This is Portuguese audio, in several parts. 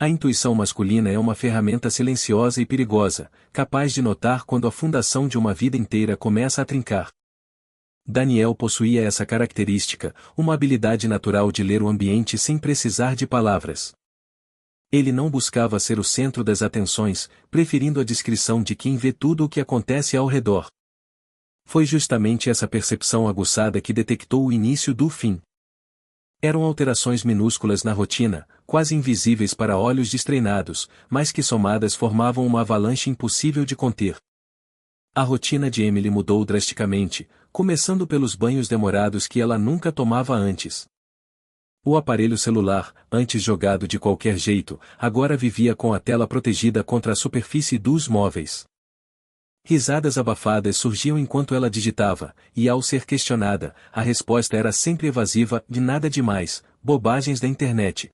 A intuição masculina é uma ferramenta silenciosa e perigosa, capaz de notar quando a fundação de uma vida inteira começa a trincar. Daniel possuía essa característica, uma habilidade natural de ler o ambiente sem precisar de palavras. Ele não buscava ser o centro das atenções, preferindo a discrição de quem vê tudo o que acontece ao redor. Foi justamente essa percepção aguçada que detectou o início do fim. Eram alterações minúsculas na rotina, quase invisíveis para olhos destreinados, mas que somadas formavam uma avalanche impossível de conter. A rotina de Emily mudou drasticamente, começando pelos banhos demorados que ela nunca tomava antes. O aparelho celular, antes jogado de qualquer jeito, agora vivia com a tela protegida contra a superfície dos móveis. Risadas abafadas surgiam enquanto ela digitava, e ao ser questionada, a resposta era sempre evasiva, de nada demais, bobagens da internet.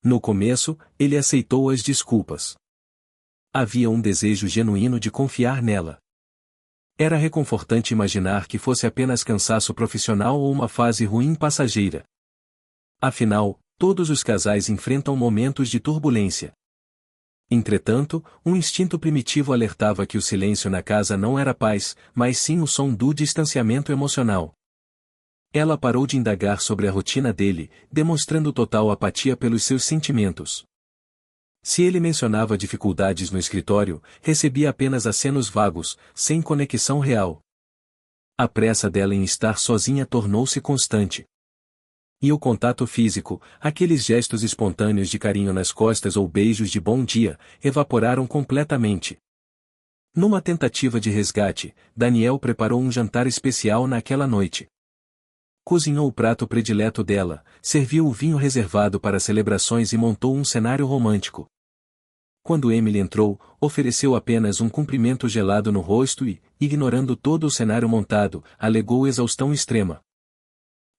No começo, ele aceitou as desculpas. Havia um desejo genuíno de confiar nela. Era reconfortante imaginar que fosse apenas cansaço profissional ou uma fase ruim passageira. Afinal, todos os casais enfrentam momentos de turbulência. Entretanto, um instinto primitivo alertava que o silêncio na casa não era paz, mas sim o som do distanciamento emocional. Ela parou de indagar sobre a rotina dele, demonstrando total apatia pelos seus sentimentos. Se ele mencionava dificuldades no escritório, recebia apenas acenos vagos, sem conexão real. A pressa dela em estar sozinha tornou-se constante. E o contato físico, aqueles gestos espontâneos de carinho nas costas ou beijos de bom dia, evaporaram completamente. Numa tentativa de resgate, Daniel preparou um jantar especial naquela noite. Cozinhou o prato predileto dela, serviu o vinho reservado para celebrações e montou um cenário romântico. Quando Emily entrou, ofereceu apenas um cumprimento gelado no rosto e, ignorando todo o cenário montado, alegou exaustão extrema.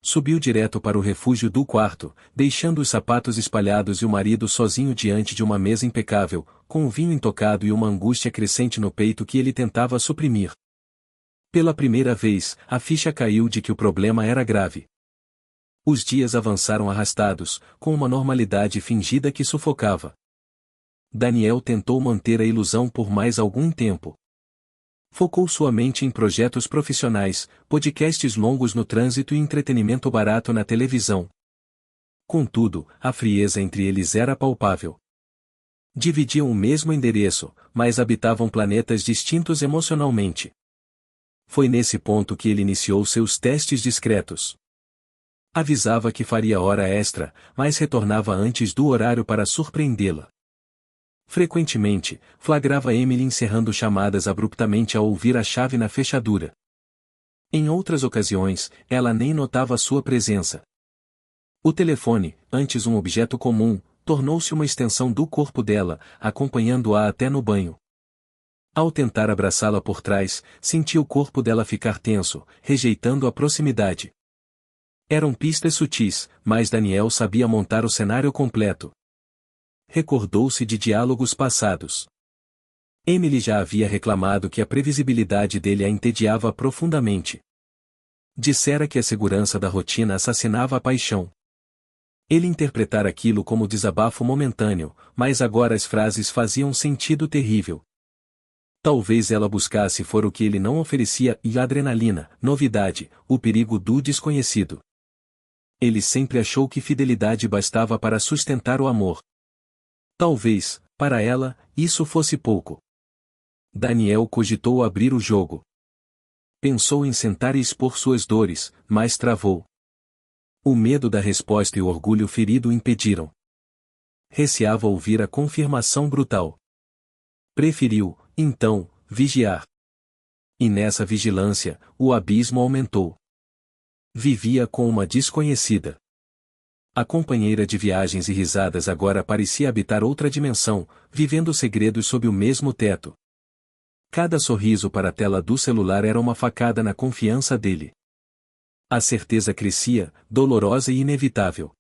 Subiu direto para o refúgio do quarto, deixando os sapatos espalhados e o marido sozinho diante de uma mesa impecável, com o vinho intocado e uma angústia crescente no peito que ele tentava suprimir. Pela primeira vez, a ficha caiu de que o problema era grave. Os dias avançaram arrastados, com uma normalidade fingida que sufocava. Daniel tentou manter a ilusão por mais algum tempo. Focou sua mente em projetos profissionais, podcasts longos no trânsito e entretenimento barato na televisão. Contudo, a frieza entre eles era palpável. Dividiam o mesmo endereço, mas habitavam planetas distintos emocionalmente. Foi nesse ponto que ele iniciou seus testes discretos. Avisava que faria hora extra, mas retornava antes do horário para surpreendê-la. Frequentemente, flagrava Emily encerrando chamadas abruptamente ao ouvir a chave na fechadura. Em outras ocasiões, ela nem notava sua presença. O telefone, antes um objeto comum, tornou-se uma extensão do corpo dela, acompanhando-a até no banho. Ao tentar abraçá-la por trás, sentia o corpo dela ficar tenso, rejeitando a proximidade. Eram pistas sutis, mas Daniel sabia montar o cenário completo. Recordou-se de diálogos passados. Emily já havia reclamado que a previsibilidade dele a entediava profundamente. Dissera que a segurança da rotina assassinava a paixão. Ele interpretara aquilo como desabafo momentâneo, mas agora as frases faziam sentido terrível. Talvez ela buscasse for o que ele não oferecia e adrenalina, novidade, o perigo do desconhecido. Ele sempre achou que fidelidade bastava para sustentar o amor. Talvez, para ela, isso fosse pouco. Daniel cogitou abrir o jogo. Pensou em sentar e expor suas dores, mas travou. O medo da resposta e o orgulho ferido o impediram. Receava ouvir a confirmação brutal. Preferiu, então, vigiar. E nessa vigilância, o abismo aumentou. Vivia com uma desconhecida. A companheira de viagens e risadas agora parecia habitar outra dimensão, vivendo segredos sob o mesmo teto. Cada sorriso para a tela do celular era uma facada na confiança dele. A certeza crescia, dolorosa e inevitável.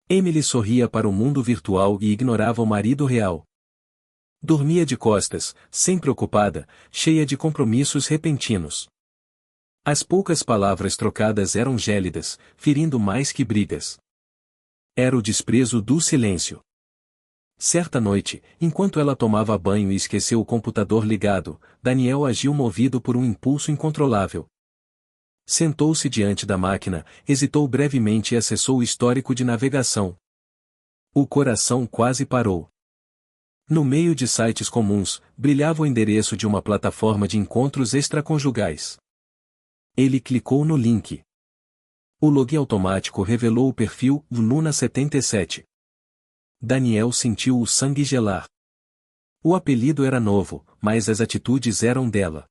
Emily sorria para o mundo virtual e ignorava o marido real. Dormia de costas, sempre ocupada, cheia de compromissos repentinos. As poucas palavras trocadas eram gélidas, ferindo mais que brigas. Era o desprezo do silêncio. Certa noite, enquanto ela tomava banho e esqueceu o computador ligado, Daniel agiu movido por um impulso incontrolável. Sentou-se diante da máquina, hesitou brevemente e acessou o histórico de navegação. O coração quase parou. No meio de sites comuns, brilhava o endereço de uma plataforma de encontros extraconjugais. Ele clicou no link. O login automático revelou o perfil Luna77. Daniel sentiu o sangue gelar. O apelido era novo, mas as atitudes eram dela.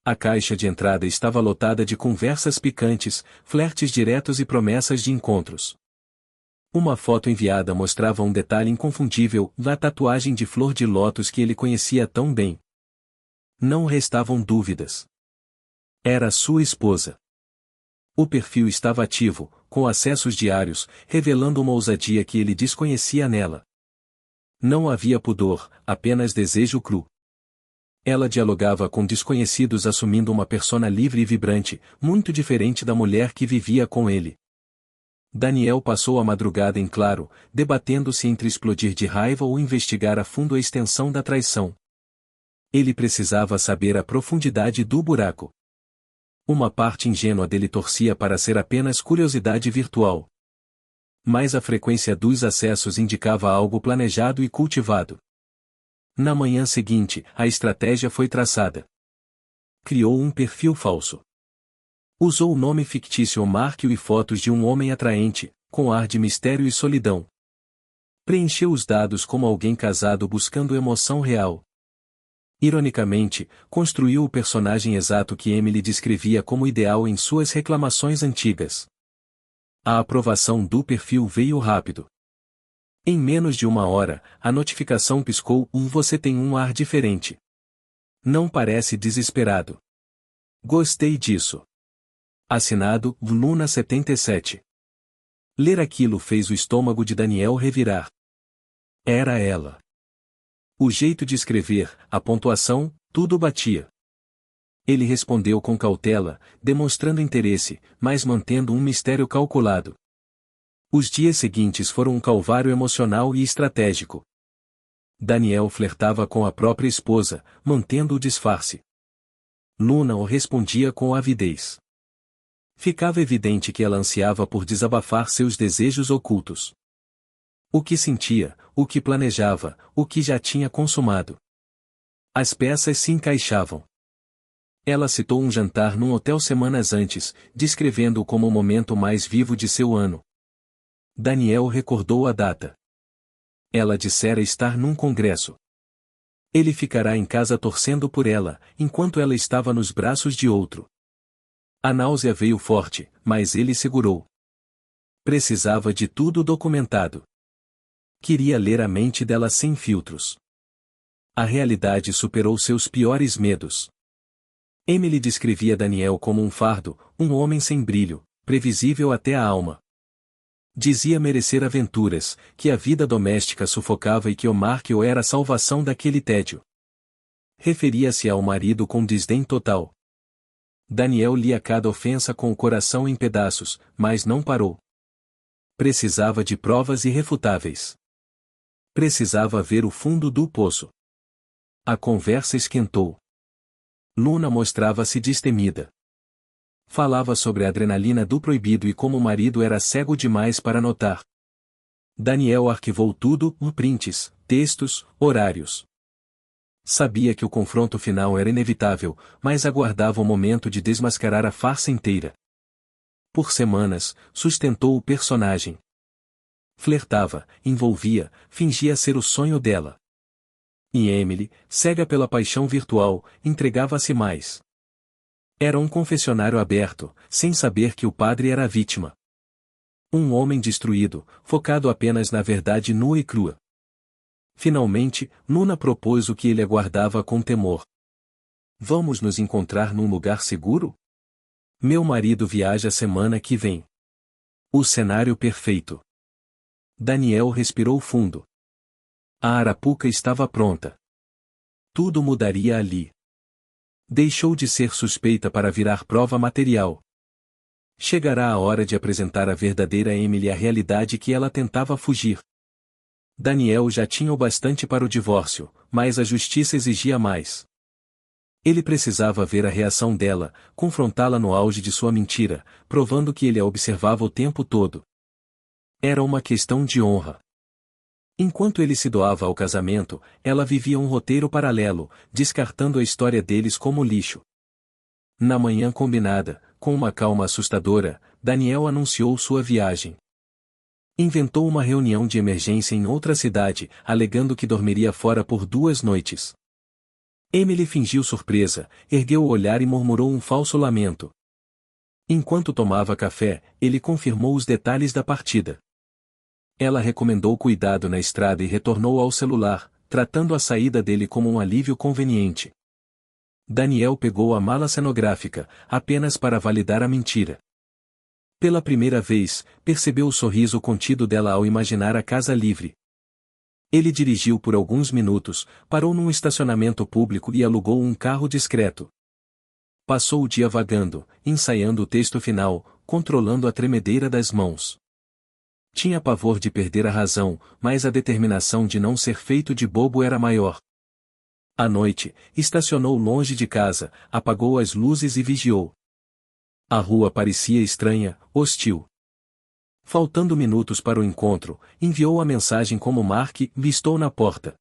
A caixa de entrada estava lotada de conversas picantes, flertes diretos e promessas de encontros. Uma foto enviada mostrava um detalhe inconfundível, a tatuagem de flor de lótus que ele conhecia tão bem. Não restavam dúvidas. Era sua esposa. O perfil estava ativo, com acessos diários, revelando uma ousadia que ele desconhecia nela. Não havia pudor, apenas desejo cru. Ela dialogava com desconhecidos assumindo uma persona livre e vibrante, muito diferente da mulher que vivia com ele. Daniel passou a madrugada em claro, debatendo-se entre explodir de raiva ou investigar a fundo a extensão da traição. Ele precisava saber a profundidade do buraco. Uma parte ingênua dele torcia para ser apenas curiosidade virtual. Mas a frequência dos acessos indicava algo planejado e cultivado. Na manhã seguinte, a estratégia foi traçada. Criou um perfil falso. Usou o nome fictício Markio e fotos de um homem atraente, com ar de mistério e solidão. Preencheu os dados como alguém casado buscando emoção real. Ironicamente, construiu o personagem exato que Emily descrevia como ideal em suas reclamações antigas. A aprovação do perfil veio rápido. Em menos de uma hora, a notificação piscou: Você tem um ar diferente. Não parece desesperado. Gostei disso. Assinado, Luna77. Ler aquilo fez o estômago de Daniel revirar. Era ela. O jeito de escrever, a pontuação, tudo batia. Ele respondeu com cautela, demonstrando interesse, mas mantendo um mistério calculado. Os dias seguintes foram um calvário emocional e estratégico. Daniel flertava com a própria esposa, mantendo o disfarce. Luna o respondia com avidez. Ficava evidente que ela ansiava por desabafar seus desejos ocultos. O que sentia, o que planejava, o que já tinha consumado. As peças se encaixavam. Ela citou um jantar num hotel semanas antes, descrevendo-o como o momento mais vivo de seu ano. Daniel recordou a data. Ela dissera estar num congresso. Ele ficará em casa torcendo por ela, enquanto ela estava nos braços de outro. A náusea veio forte, mas ele segurou. Precisava de tudo documentado. Queria ler a mente dela sem filtros. A realidade superou seus piores medos. Emily descrevia Daniel como um fardo, um homem sem brilho, previsível até a alma. Dizia merecer aventuras, que a vida doméstica sufocava e que o Markio era a salvação daquele tédio. Referia-se ao marido com desdém total. Daniel lia cada ofensa com o coração em pedaços, mas não parou. Precisava de provas irrefutáveis. Precisava ver o fundo do poço. A conversa esquentou. Luna mostrava-se destemida. Falava sobre a adrenalina do proibido e como o marido era cego demais para notar. Daniel arquivou tudo, prints, textos, horários. Sabia que o confronto final era inevitável, mas aguardava o momento de desmascarar a farsa inteira. Por semanas, sustentou o personagem. Flertava, envolvia, fingia ser o sonho dela. E Emily, cega pela paixão virtual, entregava-se mais. Era um confessionário aberto, sem saber que o padre era a vítima. Um homem destruído, focado apenas na verdade nua e crua. Finalmente, Luna propôs o que ele aguardava com temor. Vamos nos encontrar num lugar seguro? Meu marido viaja semana que vem. O cenário perfeito. Daniel respirou fundo. A arapuca estava pronta. Tudo mudaria ali. Deixou de ser suspeita para virar prova material. Chegará a hora de apresentar a verdadeira Emily à realidade que ela tentava fugir. Daniel já tinha o bastante para o divórcio, mas a justiça exigia mais. Ele precisava ver a reação dela, confrontá-la no auge de sua mentira, provando que ele a observava o tempo todo. Era uma questão de honra. Enquanto ele se doava ao casamento, ela vivia um roteiro paralelo, descartando a história deles como lixo. Na manhã combinada, com uma calma assustadora, Daniel anunciou sua viagem. Inventou uma reunião de emergência em outra cidade, alegando que dormiria fora por 2 noites. Emily fingiu surpresa, ergueu o olhar e murmurou um falso lamento. Enquanto tomava café, ele confirmou os detalhes da partida. Ela recomendou cuidado na estrada e retornou ao celular, tratando a saída dele como um alívio conveniente. Daniel pegou a mala cenográfica, apenas para validar a mentira. Pela primeira vez, percebeu o sorriso contido dela ao imaginar a casa livre. Ele dirigiu por alguns minutos, parou num estacionamento público e alugou um carro discreto. Passou o dia vagando, ensaiando o texto final, controlando a tremedeira das mãos. Tinha pavor de perder a razão, mas a determinação de não ser feito de bobo era maior. À noite, estacionou longe de casa, apagou as luzes e vigiou. A rua parecia estranha, hostil. Faltando minutos para o encontro, enviou a mensagem como marque, estou na porta.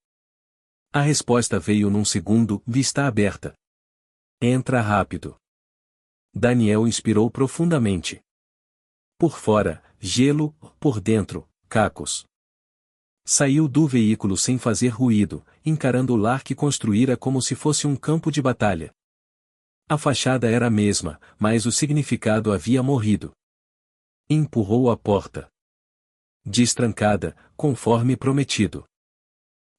A resposta veio num segundo, vista aberta. Entra rápido. Daniel inspirou profundamente. Por fora, gelo, por dentro, cacos. Saiu do veículo sem fazer ruído, encarando o lar que construíra como se fosse um campo de batalha. A fachada era a mesma, mas o significado havia morrido. Empurrou a porta. Destrancada, conforme prometido.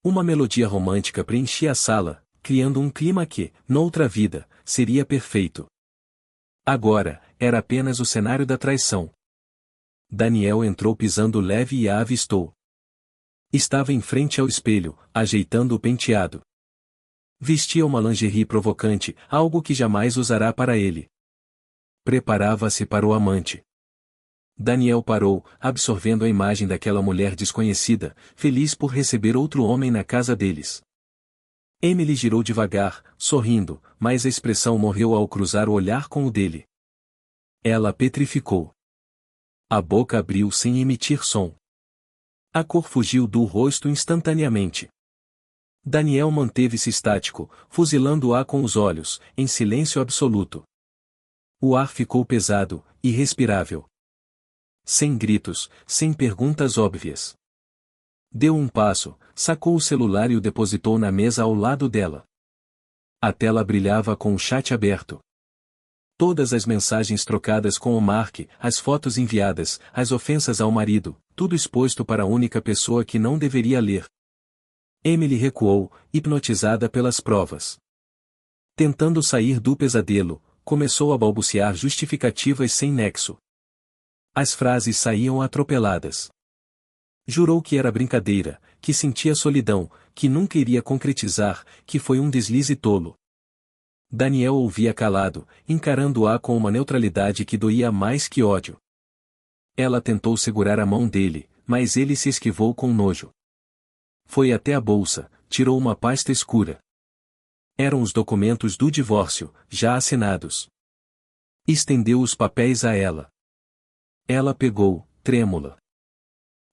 Uma melodia romântica preenchia a sala, criando um clima que, noutra vida, seria perfeito. Agora, era apenas o cenário da traição. Daniel entrou pisando leve e a avistou. Estava em frente ao espelho, ajeitando o penteado. Vestia uma lingerie provocante, algo que jamais usará para ele. Preparava-se para o amante. Daniel parou, absorvendo a imagem daquela mulher desconhecida, feliz por receber outro homem na casa deles. Emily girou devagar, sorrindo, mas a expressão morreu ao cruzar o olhar com o dele. Ela petrificou. A boca abriu sem emitir som. A cor fugiu do rosto instantaneamente. Daniel manteve-se estático, fuzilando-a com os olhos, em silêncio absoluto. O ar ficou pesado, irrespirável. Sem gritos, sem perguntas óbvias. Deu um passo, sacou o celular e o depositou na mesa ao lado dela. A tela brilhava com o chat aberto. Todas as mensagens trocadas com o Mark, as fotos enviadas, as ofensas ao marido, tudo exposto para a única pessoa que não deveria ler. Emily recuou, hipnotizada pelas provas. Tentando sair do pesadelo, começou a balbuciar justificativas sem nexo. As frases saíam atropeladas. Jurou que era brincadeira, que sentia solidão, que nunca iria concretizar, que foi um deslize tolo. Daniel ouvia calado, encarando-a com uma neutralidade que doía mais que ódio. Ela tentou segurar a mão dele, mas ele se esquivou com nojo. Foi até a bolsa, tirou uma pasta escura. Eram os documentos do divórcio, já assinados. Estendeu os papéis a ela. Ela pegou, trêmula.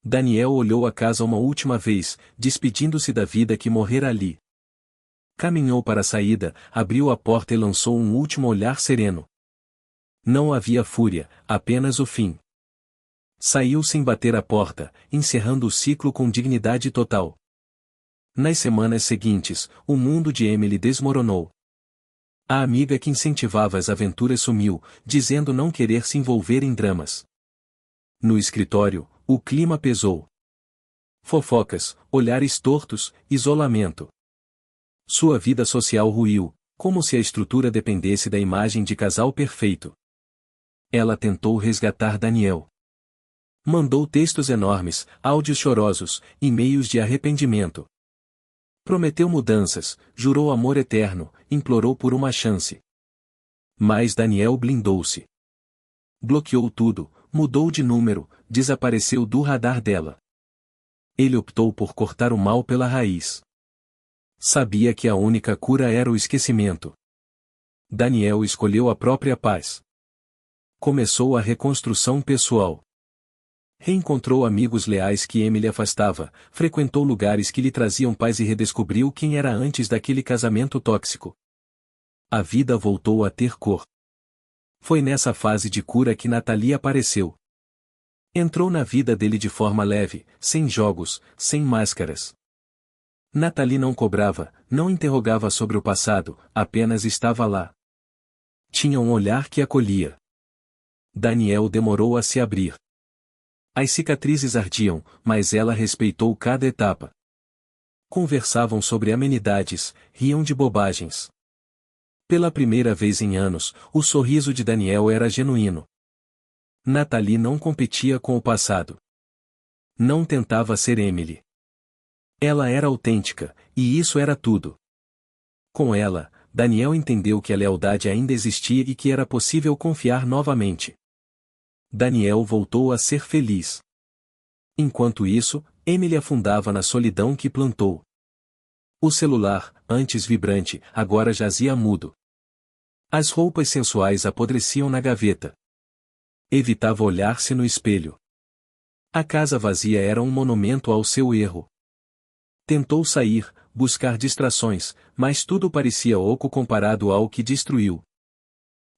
Daniel olhou a casa uma última vez, despedindo-se da vida que morrera ali. Caminhou para a saída, abriu a porta e lançou um último olhar sereno. Não havia fúria, apenas o fim. Saiu sem bater a porta, encerrando o ciclo com dignidade total. Nas semanas seguintes, o mundo de Emily desmoronou. A amiga que incentivava as aventuras sumiu, dizendo não querer se envolver em dramas. No escritório, o clima pesou. Fofocas, olhares tortos, isolamento. Sua vida social ruiu, como se a estrutura dependesse da imagem de casal perfeito. Ela tentou resgatar Daniel. Mandou textos enormes, áudios chorosos, e-mails de arrependimento. Prometeu mudanças, jurou amor eterno, implorou por uma chance. Mas Daniel blindou-se. Bloqueou tudo, mudou de número, desapareceu do radar dela. Ele optou por cortar o mal pela raiz. Sabia que a única cura era o esquecimento. Daniel escolheu a própria paz. Começou a reconstrução pessoal. Reencontrou amigos leais que Emily afastava, frequentou lugares que lhe traziam paz e redescobriu quem era antes daquele casamento tóxico. A vida voltou a ter cor. Foi nessa fase de cura que Natalie apareceu. Entrou na vida dele de forma leve, sem jogos, sem máscaras. Natalie não cobrava, não interrogava sobre o passado, apenas estava lá. Tinha um olhar que acolhia. Daniel demorou a se abrir. As cicatrizes ardiam, mas ela respeitou cada etapa. Conversavam sobre amenidades, riam de bobagens. Pela primeira vez em anos, o sorriso de Daniel era genuíno. Natalie não competia com o passado. Não tentava ser Emily. Ela era autêntica, e isso era tudo. Com ela, Daniel entendeu que a lealdade ainda existia e que era possível confiar novamente. Daniel voltou a ser feliz. Enquanto isso, Emily afundava na solidão que plantou. O celular, antes vibrante, agora jazia mudo. As roupas sensuais apodreciam na gaveta. Evitava olhar-se no espelho. A casa vazia era um monumento ao seu erro. Tentou sair, buscar distrações, mas tudo parecia oco comparado ao que destruiu.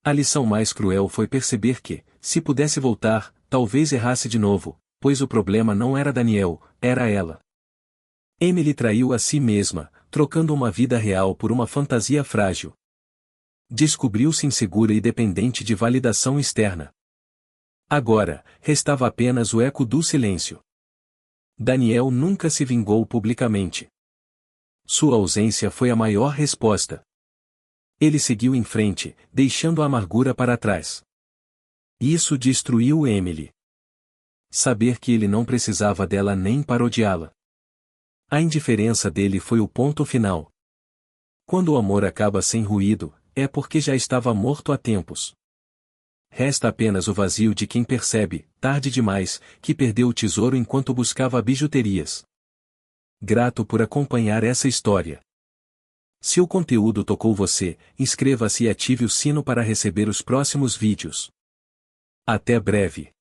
A lição mais cruel foi perceber que, se pudesse voltar, talvez errasse de novo, pois o problema não era Daniel, era ela. Emily traiu a si mesma, trocando uma vida real por uma fantasia frágil. Descobriu-se insegura e dependente de validação externa. Agora, restava apenas o eco do silêncio. Daniel nunca se vingou publicamente. Sua ausência foi a maior resposta. Ele seguiu em frente, deixando a amargura para trás. Isso destruiu Emily. Saber que ele não precisava dela nem para odiá-la. A indiferença dele foi o ponto final. Quando o amor acaba sem ruído, é porque já estava morto há tempos. Resta apenas o vazio de quem percebe, tarde demais, que perdeu o tesouro enquanto buscava bijuterias. Grato por acompanhar essa história. Se o conteúdo tocou você, inscreva-se e ative o sino para receber os próximos vídeos. Até breve.